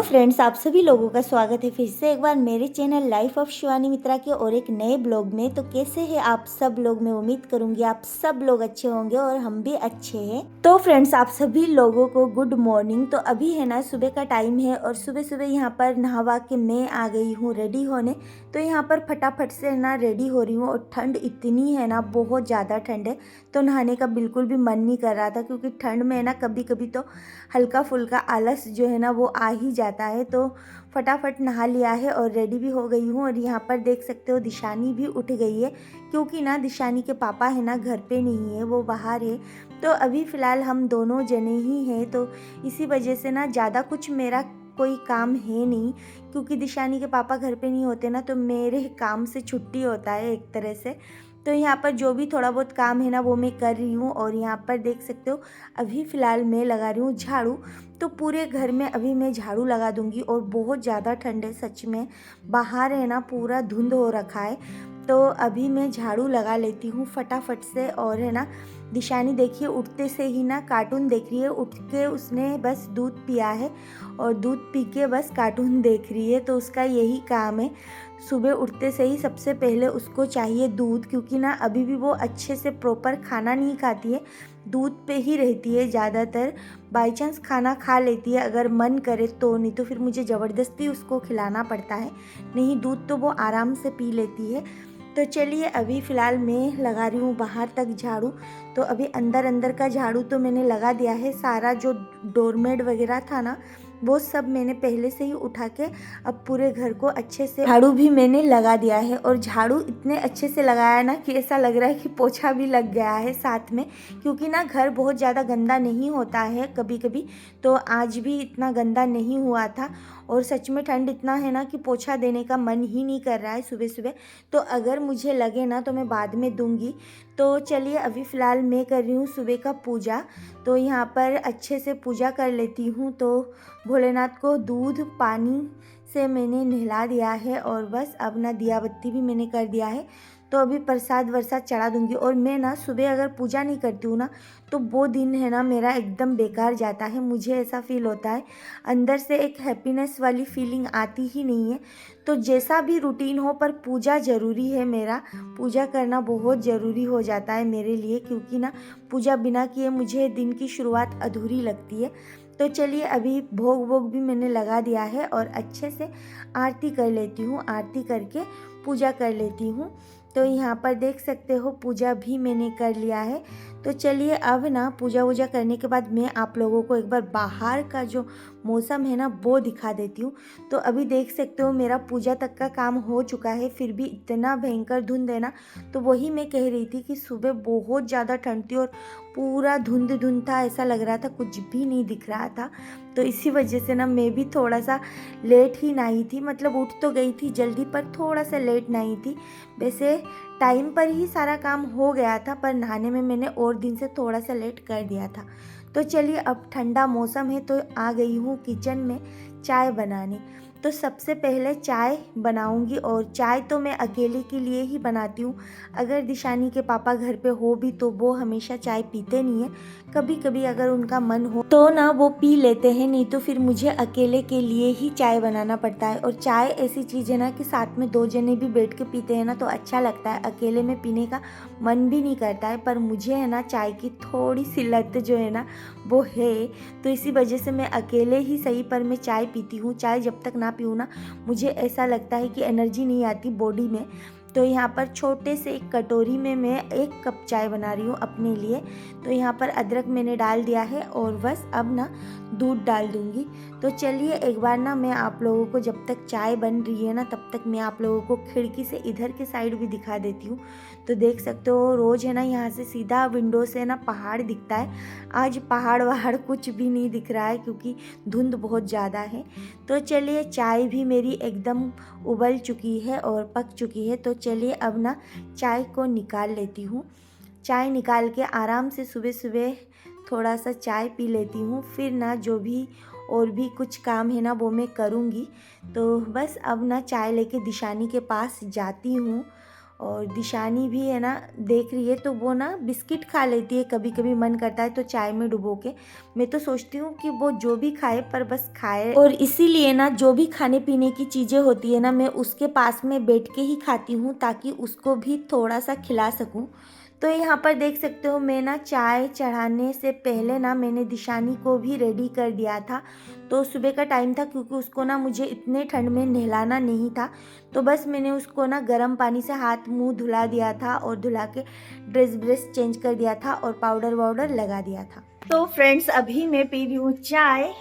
Friends, आप सभी लोगों का स्वागत है फिर से एक बार मेरे चैनल लाइफ ऑफ शिवानी मित्रा के और एक नए ब्लॉग में। तो कैसे हैं आप सब लोग? मैं उम्मीद करूंगी आप सब लोग अच्छे होंगे और हम भी अच्छे हैं। तो फ्रेंड्स, आप सभी लोगों को गुड मॉर्निंग। तो अभी है ना सुबह का टाइम है और सुबह सुबह यहाँ पर नहावा के मैं आ गई हूँ रेडी होने। तो यहाँ पर फटाफट से ना रेडी हो रही हूँ और ठंड इतनी है ना, बहुत ज़्यादा ठंड है। तो नहाने का बिल्कुल भी मन नहीं कर रहा था क्योंकि ठंड में है ना कभी कभी तो हल्का फुल्का आलस जो है ना वो आ ही जाता है। तो फटाफट नहा लिया है और रेडी भी हो गई हूँ। और यहाँ पर देख सकते हो दिशानी भी उठ गई है क्योंकि ना दिशानी के पापा है ना घर पे नहीं है, वो बाहर है। तो अभी फ़िलहाल हम दोनों जने ही हैं, तो इसी वजह से ना ज़्यादा कुछ मेरा कोई काम है नहीं क्योंकि दिशानी के पापा घर पे नहीं होते ना, तो मेरे काम से छुट्टी होता है एक तरह से। तो यहाँ पर जो भी थोड़ा बहुत काम है ना वो मैं कर रही हूँ। और यहाँ पर देख सकते हो अभी फ़िलहाल मैं लगा रही हूँ झाड़ू। तो पूरे घर में अभी मैं झाड़ू लगा दूँगी। और बहुत ज़्यादा ठंड है सच में, बाहर है ना पूरा धुंध हो रखा है। तो अभी मैं झाड़ू लगा लेती हूँ फटाफट से। और है ना दिशानी देखिए उठते से ही ना कार्टून देख रही है। उठ के उसने बस दूध पिया है और दूध पी के बस कार्टून देख रही है। तो उसका यही काम है, सुबह उठते से ही सबसे पहले उसको चाहिए दूध, क्योंकि ना अभी भी वो अच्छे से प्रॉपर खाना नहीं खाती है, दूध पे ही रहती है ज़्यादातर। बाई चांस खाना खा लेती है अगर मन करे तो, नहीं तो फिर मुझे ज़बरदस्ती उसको खिलाना पड़ता है, नहीं दूध तो वो आराम से पी लेती है। तो चलिए अभी फ़िलहाल मैं लगा रही हूँ बाहर तक झाड़ू। तो अभी अंदर अंदर का झाड़ू तो मैंने लगा दिया है, सारा जो डोरमेट वगैरह था ना वो सब मैंने पहले से ही उठा के अब पूरे घर को अच्छे से झाड़ू भी मैंने लगा दिया है। और झाड़ू इतने अच्छे से लगाया ना कि ऐसा लग रहा है कि पोछा भी लग गया है साथ में, क्योंकि ना घर बहुत ज़्यादा गंदा नहीं होता है कभी कभी, तो आज भी इतना गंदा नहीं हुआ था। और सच में ठंड इतना है ना कि पोछा देने का मन ही नहीं कर रहा है सुबह सुबह। तो अगर मुझे लगे ना तो मैं बाद में दूंगी। तो चलिए अभी फ़िलहाल मैं कर रही हूँ सुबह का पूजा। तो यहाँ पर अच्छे से पूजा कर लेती हूँ। तो भोलेनाथ को दूध पानी से मैंने नहला दिया है और बस अब ना दिया बत्ती भी मैंने कर दिया है। तो अभी प्रसाद वरसाद चढ़ा दूँगी। और मैं ना सुबह अगर पूजा नहीं करती हूँ ना तो वो दिन है ना मेरा एकदम बेकार जाता है, मुझे ऐसा फील होता है, अंदर से एक हैप्पीनेस वाली फीलिंग आती ही नहीं है। तो जैसा भी रूटीन हो पर पूजा ज़रूरी है, मेरा पूजा करना बहुत ज़रूरी हो जाता है मेरे लिए, क्योंकि ना पूजा बिना किए मुझे दिन की शुरुआत अधूरी लगती है। तो चलिए अभी भोग वोग भी मैंने लगा दिया है और अच्छे से आरती कर लेती हूँ, आरती करके पूजा कर लेती हूँ। तो यहाँ पर देख सकते हो पूजा भी मैंने कर लिया है। तो चलिए अब ना पूजा वूजा करने के बाद मैं आप लोगों को एक बार बाहर का जो मौसम है ना वो दिखा देती हूँ। तो अभी देख सकते हो मेरा पूजा तक का काम हो चुका है, फिर भी इतना भयंकर धुंध है ना। तो वही मैं कह रही थी कि सुबह बहुत ज़्यादा ठंड थी और पूरा धुंध धुंध था, ऐसा लग रहा था कुछ भी नहीं दिख रहा था। तो इसी वजह से ना मैं भी थोड़ा सा लेट ही नहाई थी, मतलब उठ तो गई थी जल्दी पर थोड़ा सा लेट नहाई थी। वैसे टाइम पर ही सारा काम हो गया था, पर नहाने में मैंने और दिन से थोड़ा सा लेट कर दिया था। तो चलिए अब ठंडा मौसम है तो आ गई हूँ किचन में चाय बनाने। तो सबसे पहले चाय बनाऊंगी और चाय तो मैं अकेले के लिए ही बनाती हूँ। अगर दिशानी के पापा घर पे हो भी तो वो हमेशा चाय पीते नहीं है, कभी कभी अगर उनका मन हो तो ना वो पी लेते हैं, नहीं तो फिर मुझे अकेले के लिए ही चाय बनाना पड़ता है। और चाय ऐसी चीज़ है ना कि साथ में दो जने भी बैठ के पीते हैं ना तो अच्छा लगता है, अकेले में पीने का मन भी नहीं करता है। पर मुझे है ना चाय की थोड़ी सी लत जो है ना वो है, तो इसी वजह से मैं अकेले ही सही पर मैं चाय पीती हूँ। चाय जब तक ना पीऊँ ना मुझे ऐसा लगता है कि एनर्जी नहीं आती बॉडी में। तो यहाँ पर छोटे से एक कटोरी में मैं 1 कप चाय बना रही हूँ अपने लिए। तो यहाँ पर अदरक मैंने डाल दिया है और बस अब ना दूध डाल दूँगी। तो चलिए एक बार ना मैं आप लोगों को जब तक चाय बन रही है ना तब तक मैं आप लोगों को खिड़की से इधर के साइड भी दिखा देती हूँ। तो देख सकते हो रोज़ है ना यहाँ से सीधा विंडो से ना पहाड़ दिखता है, आज पहाड़ वहाड़ कुछ भी नहीं दिख रहा है क्योंकि धुंध बहुत ज़्यादा है। तो चलिए चाय भी मेरी एकदम उबल चुकी है और पक चुकी है। तो चलिए अब ना चाय को निकाल लेती हूँ। चाय निकाल के आराम से सुबह सुबह थोड़ा सा चाय पी लेती हूँ, फिर ना जो भी और भी कुछ काम है ना वो मैं करूँगी। तो बस अब ना चाय लेके दिशानी के पास जाती हूँ और दिशानी भी है ना देख रही है, तो वो ना बिस्किट खा लेती है, कभी कभी मन करता है तो चाय में डुबो के। मैं तो सोचती हूँ कि वो जो भी खाए पर बस खाए, और इसीलिए ना जो भी खाने पीने की चीज़ें होती है ना मैं उसके पास में बैठ के ही खाती हूँ, ताकि उसको भी थोड़ा सा खिला सकूँ। तो यहाँ पर देख सकते हो मैं ना चाय चढ़ाने से पहले ना मैंने दिशानी को भी रेडी कर दिया था। तो सुबह का टाइम था, क्योंकि उसको ना मुझे इतने ठंड में नहलाना नहीं था, तो बस मैंने उसको ना गर्म पानी से हाथ मुंह धुला दिया था और धुला के ड्रेस ब्रेस चेंज कर दिया था और पाउडर वाउडर लगा दिया था। तो फ्रेंड्स अभी मैं पी रही हूँ चाय,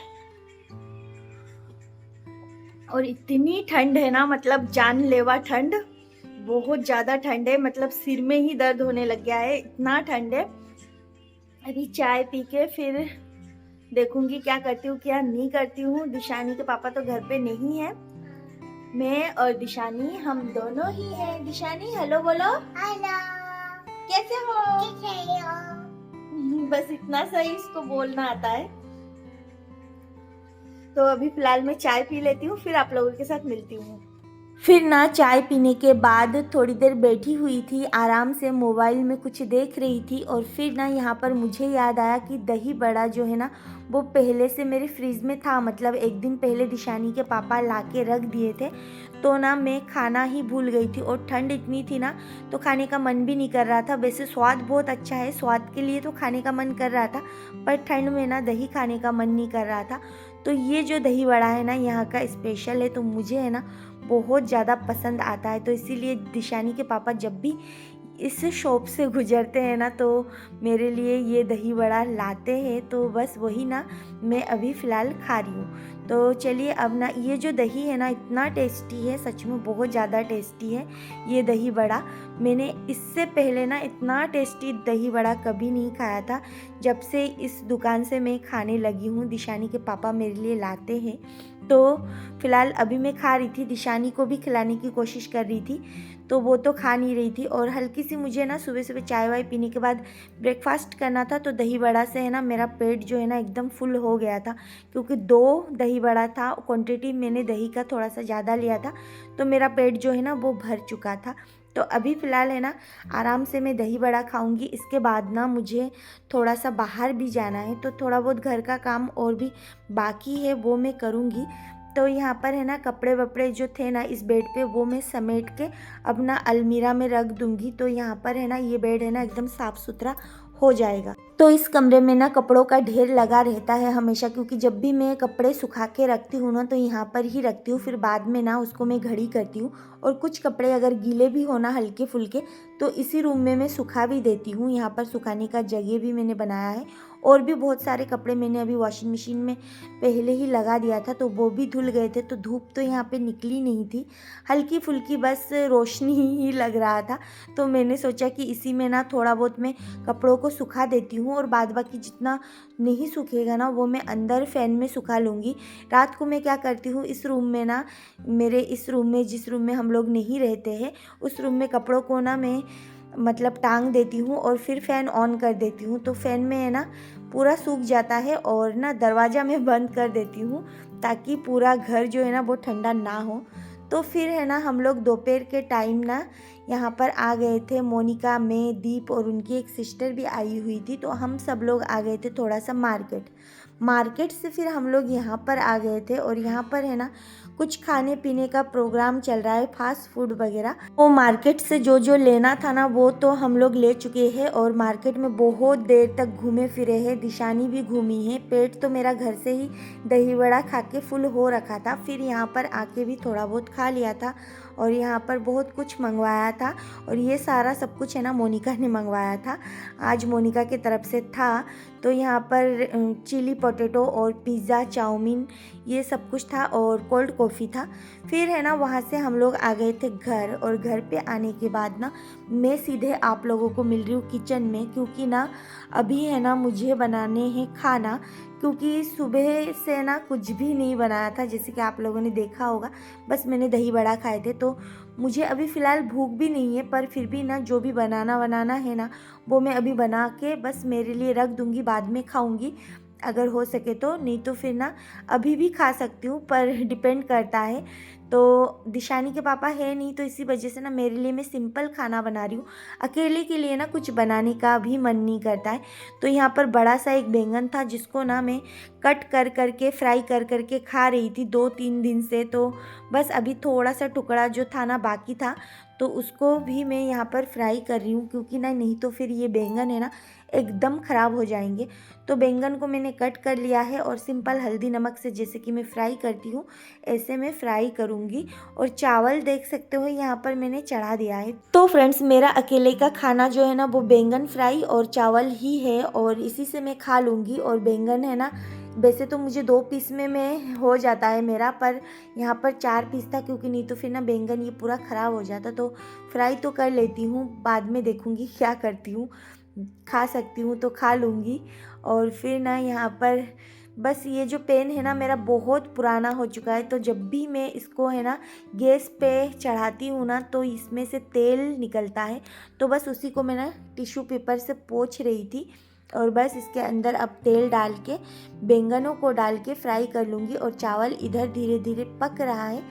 और इतनी ठंड है ना, मतलब जानलेवा ठंड, बहुत ज़्यादा ठंड है, मतलब सिर में ही दर्द होने लग गया है, इतना ठंड है। अभी चाय पी के फिर देखूंगी क्या करती हूँ क्या नहीं करती हूँ। दिशानी के पापा तो घर पे नहीं है, मैं और दिशानी हम दोनों ही हैं। दिशानी हेलो बोलो। हेलो, कैसे हो? बस इतना सही इसको बोलना आता है। तो अभी फिलहाल मैं चाय पी लेती हूँ, फिर आप लोगों के साथ मिलती हूँ। फिर ना चाय पीने के बाद थोड़ी देर बैठी हुई थी, आराम से मोबाइल में कुछ देख रही थी, और फिर ना यहाँ पर मुझे याद आया कि दही बड़ा जो है ना वो पहले से मेरे फ्रिज में था, मतलब एक दिन पहले दिशानी के पापा ला के रख दिए थे। तो ना मैं खाना ही भूल गई थी, और ठंड इतनी थी ना तो खाने का मन भी नहीं कर रहा था। वैसे स्वाद बहुत अच्छा है, स्वाद के लिए तो खाने का मन कर रहा था, पर ठंड में ना दही खाने का मन नहीं कर रहा था। तो ये जो दही बड़ा है ना यहाँ का स्पेशल है, तो मुझे है ना बहुत ज़्यादा पसंद आता है। तो इसीलिए दिशानी के पापा जब भी इस शॉप से गुजरते हैं ना तो मेरे लिए ये दही बड़ा लाते हैं, तो बस वही ना मैं अभी फ़िलहाल खा रही हूँ। तो चलिए अब ना ये जो दही है ना इतना टेस्टी है, सच में बहुत ज़्यादा टेस्टी है ये दही बड़ा। मैंने इससे पहले ना इतना टेस्टी दही बड़ा कभी नहीं खाया था, जब से इस दुकान से मैं खाने लगी हूँ। दिशानी के पापा मेरे लिए लाते हैं, तो फ़िलहाल अभी मैं खा रही थी, दिशानी को भी खिलाने की कोशिश कर रही थी, तो वो तो खा नहीं रही थी। और हल्की सी मुझे ना सुबह सुबह चाय वाय पीने के बाद ब्रेकफास्ट करना था, तो दही बड़ा से है ना मेरा पेट जो है ना एकदम फुल हो गया था, क्योंकि 2 दही बड़ा था, क्वांटिटी मैंने दही का थोड़ा सा ज़्यादा लिया था, तो मेरा पेट जो है ना वो भर चुका था। तो अभी फ़िलहाल है ना आराम से मैं दही बड़ा खाऊंगी। इसके बाद ना मुझे थोड़ा सा बाहर भी जाना है, तो थोड़ा बहुत घर का काम और भी बाकी है वो मैं करूँगी। तो यहाँ पर है ना कपड़े वपड़े जो थे ना इस बेड पे वो मैं समेट के अब ना अलमीरा में रख दूँगी। तो यहाँ पर है ना ये बेड है ना एकदम साफ़ सुथरा हो जाएगा। तो इस कमरे में ना कपड़ों का ढेर लगा रहता है हमेशा, क्योंकि जब भी मैं कपड़े सुखा के रखती हूँ ना तो यहाँ पर ही रखती हूँ, फिर बाद में ना उसको मैं घड़ी करती हूँ। और कुछ कपड़े अगर गीले भी हो ना हल्के फुल्के तो इसी रूम में मैं सुखा भी देती हूँ। यहाँ पर सुखाने का जगह भी मैंने बनाया है, और भी बहुत सारे कपड़े मैंने अभी वॉशिंग मशीन में पहले ही लगा दिया था, तो वो भी धुल गए थे। तो धूप तो यहाँ पे निकली नहीं थी, हल्की फुल्की बस रोशनी ही लग रहा था। तो मैंने सोचा कि इसी में ना थोड़ा बहुत मैं कपड़ों को सुखा देती हूँ, और बाद बाकी जितना नहीं सूखेगा ना वो मैं अंदर फ़ैन में सुखा लूँगी। रात को मैं क्या करती हूँ, इस रूम में ना मेरे इस रूम में जिस रूम में हम लोग नहीं रहते हैं उस रूम में कपड़ों को ना मैं मतलब टांग देती हूँ, और फिर फ़ैन ऑन कर देती हूँ, तो फ़ैन में है ना पूरा सूख जाता है। और ना दरवाज़ा मैं बंद कर देती हूँ ताकि पूरा घर जो है ना वो ठंडा ना हो। तो फिर है ना हम लोग दोपहर के टाइम ना यहाँ पर आ गए थे, मोनिका, मैं, दीप और उनकी एक सिस्टर भी आई हुई थी। तो हम सब लोग आ गए थे थोड़ा सा मार्केट से फिर हम लोग यहाँ पर आ गए थे, और यहाँ पर है ना कुछ खाने पीने का प्रोग्राम चल रहा है, फास्ट फूड वगैरह। वो मार्केट से जो जो लेना था ना वो तो हम लोग ले चुके हैं, और मार्केट में बहुत देर तक घूमे फिरे हैं, दिशानी भी घूमी है। पेट तो मेरा घर से ही दही बड़ा खा के फुल हो रखा था, फिर यहाँ पर आके भी थोड़ा बहुत खा लिया था, और यहाँ पर बहुत कुछ मंगवाया था। और ये सारा सब कुछ है ना मोनिका ने मंगवाया था, आज मोनिका की तरफ से था। तो यहाँ पर चिली पोटैटो और पिज़्ज़ा, चाउमीन, ये सब कुछ था, और कोल्ड कॉफ़ी था। फिर है ना वहाँ से हम लोग आ गए थे घर, और घर पे आने के बाद ना मैं सीधे आप लोगों को मिल रही हूँ किचन में, क्योंकि ना अभी है ना मुझे बनाने हैं खाना, क्योंकि सुबह से ना कुछ भी नहीं बनाया था, जैसे कि आप लोगों ने देखा होगा, बस मैंने दही बड़ा खाए थे। तो मुझे अभी फ़िलहाल भूख भी नहीं है, पर फिर भी ना जो भी बनाना है ना वो मैं अभी बना के बस मेरे लिए रख दूँगी, बाद में खाऊँगी। अगर हो सके तो, नहीं तो फिर ना अभी भी खा सकती हूँ, पर डिपेंड करता है। तो दिशानी के पापा है नहीं, तो इसी वजह से ना मेरे लिए मैं सिंपल खाना बना रही हूँ। अकेले के लिए ना कुछ बनाने का भी मन नहीं करता है। तो यहाँ पर बड़ा सा एक बैंगन था जिसको ना मैं कट कर करके फ्राई कर करके खा रही थी 2-3 दिन से। तो बस अभी थोड़ा सा टुकड़ा जो था ना बाकी था, तो उसको भी मैं यहाँ पर फ्राई कर रही हूँ, क्योंकि ना नहीं तो फिर ये बैंगन है ना एकदम ख़राब हो जाएंगे। तो बैंगन को मैंने कट कर लिया है और सिंपल हल्दी नमक से जैसे कि मैं फ्राई करती हूँ ऐसे मैं फ्राई करूँगी। और चावल देख सकते हो यहाँ पर मैंने चढ़ा दिया है। तो फ्रेंड्स, मेरा अकेले का खाना जो है ना वो बैंगन फ्राई और चावल ही है, और इसी से मैं खा लूँगी। और बैंगन है ना, वैसे तो मुझे 2 पीस में हो जाता है मेरा, पर यहाँ पर 4 पीस था, क्योंकि नहीं तो फिर ना बैंगन ये पूरा ख़राब हो जाता। तो फ्राई तो कर लेती हूँ, बाद में देखूँगी क्या करती हूँ। खा सकती हूँ तो खा लूँगी। और फिर ना यहाँ पर बस ये जो पेन है ना मेरा बहुत पुराना हो चुका है, तो जब भी मैं इसको है ना गैस पे चढ़ाती हूँ ना तो इसमें से तेल निकलता है। तो बस उसी को मैं ना टिश्यू पेपर से पोंछ रही थी, और बस इसके अंदर अब तेल डाल के बैंगनों को डाल के फ्राई कर लूँगी। और चावल इधर धीरे धीरे पक रहा है।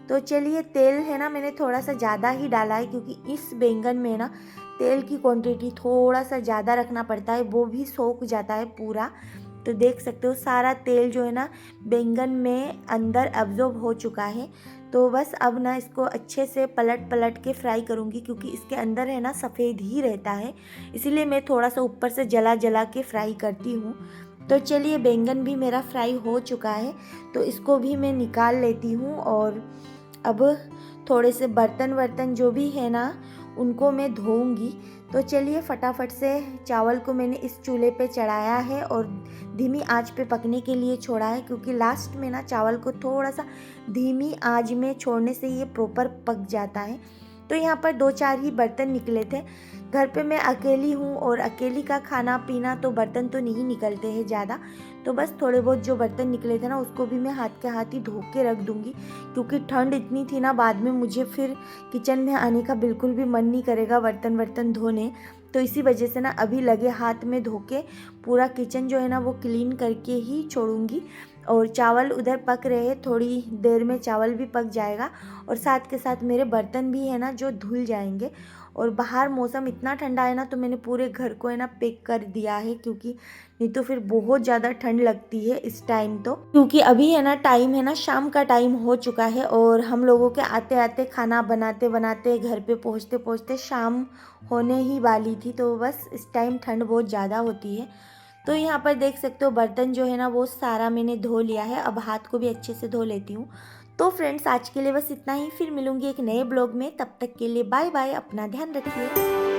तो चलिए, तेल है ना मैंने थोड़ा सा ज़्यादा ही डाला है, क्योंकि इस बैंगन में ना तेल की क्वांटिटी थोड़ा सा ज़्यादा रखना पड़ता है, वो भी सोख जाता है पूरा। तो देख सकते हो सारा तेल जो है ना बैंगन में अंदर अब्जॉर्ब हो चुका है। तो बस अब ना इसको अच्छे से पलट पलट के फ्राई करूँगी, क्योंकि इसके अंदर है ना सफ़ेद ही रहता है, इसीलिए मैं थोड़ा सा ऊपर से जला जला के फ्राई करती हूँ। तो चलिए, बैंगन भी मेरा फ्राई हो चुका है, तो इसको भी मैं निकाल लेती हूँ। और अब थोड़े से बर्तन वर्तन जो भी है ना उनको मैं धोऊंगी। तो चलिए, फटाफट से चावल को मैंने इस चूल्हे पे चढ़ाया है और धीमी आंच पे पकने के लिए छोड़ा है, क्योंकि लास्ट में ना चावल को थोड़ा सा धीमी आंच में छोड़ने से ये प्रॉपर पक जाता है। तो यहाँ पर 2-4 ही बर्तन निकले थे। घर पे मैं अकेली हूँ, और अकेली का खाना पीना तो बर्तन तो नहीं निकलते हैं ज़्यादा। तो बस थोड़े बहुत जो बर्तन निकले थे ना उसको भी मैं हाथ के हाथ ही धो के रख दूँगी, क्योंकि ठंड इतनी थी ना, बाद में मुझे फिर किचन में आने का बिल्कुल भी मन नहीं करेगा बर्तन वर्तन धोने। तो इसी वजह से ना अभी लगे हाथ में धो के पूरा किचन जो है ना वो क्लीन करके ही छोड़ूंगी। और चावल उधर पक रहे हैं, थोड़ी देर में चावल भी पक जाएगा, और साथ के साथ मेरे बर्तन भी है ना जो धुल जाएंगे। और बाहर मौसम इतना ठंडा है ना, तो मैंने पूरे घर को है ना पैक कर दिया है, क्योंकि नहीं तो फिर बहुत ज़्यादा ठंड लगती है इस टाइम। तो क्योंकि अभी है ना टाइम है ना शाम का टाइम हो चुका है, और हम लोगों के आते आते खाना बनाते बनाते घर पे पहुँचते पहुँचते शाम होने ही वाली थी। तो बस इस टाइम ठंड बहुत ज़्यादा होती है। तो यहाँ पर देख सकते हो बर्तन जो है ना वो सारा मैंने धो लिया है। अब हाथ को भी अच्छे से धो लेती हूँ। तो फ्रेंड्स, आज के लिए बस इतना ही, फिर मिलूंगी एक नए ब्लॉग में। तब तक के लिए बाय बाय, अपना ध्यान रखिए।